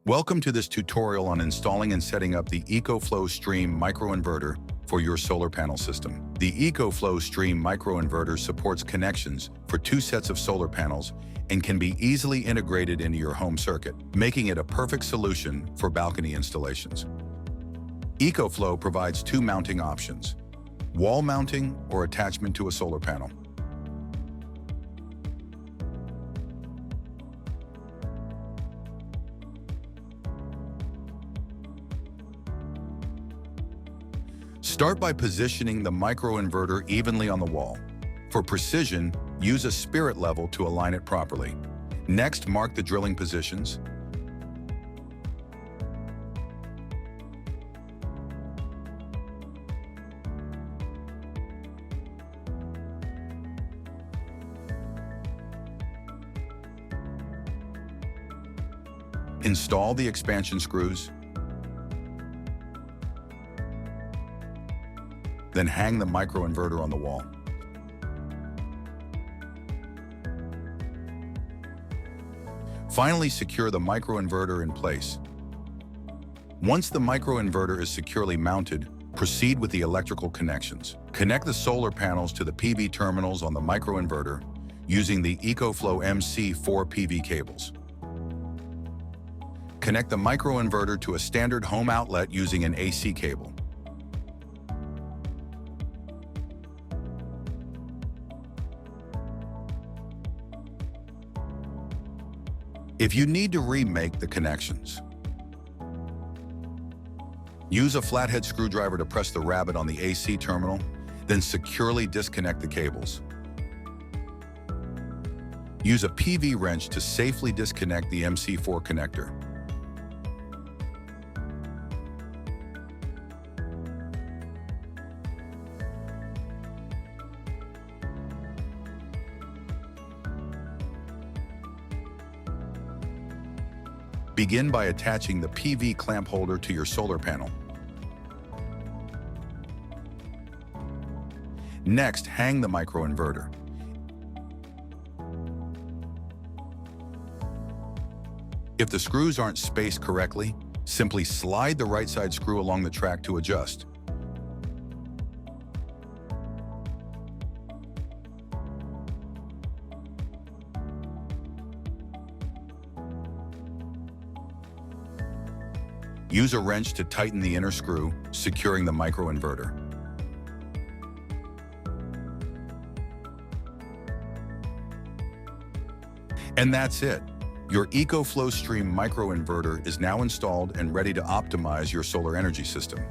Welcome to this tutorial on installing and setting up the EcoFlow Stream microinverter for your solar panel system. The EcoFlow Stream microinverter supports connections for two sets of solar panels and can be easily integrated into your home circuit, making it a perfect solution for balcony installations. EcoFlow provides two mounting options: wall mounting or attachment to a solar panel. Start by positioning the microinverter evenly on the wall. For precision, use a spirit level to align it properly. Next, mark the drilling positions. Install the expansion screws. Then hang the microinverter on the wall. Finally, secure the microinverter in place. Once the microinverter is securely mounted, proceed with the electrical connections. Connect the solar panels to the PV terminals on the microinverter using the EcoFlow MC4 PV cables. Connect the microinverter to a standard home outlet using an AC cable. If you need to remake the connections, use a flathead screwdriver to press the rabbet on the AC terminal, then securely disconnect the cables. Use a PV wrench to safely disconnect the MC4 connector. Begin by attaching the PV clamp holder to your solar panel. Next, hang the microinverter. If the screws aren't spaced correctly, simply slide the right side screw along the track to adjust. Use a wrench to tighten the inner screw, securing the microinverter. And that's it. Your EcoFlow Stream microinverter is now installed and ready to optimize your solar energy system.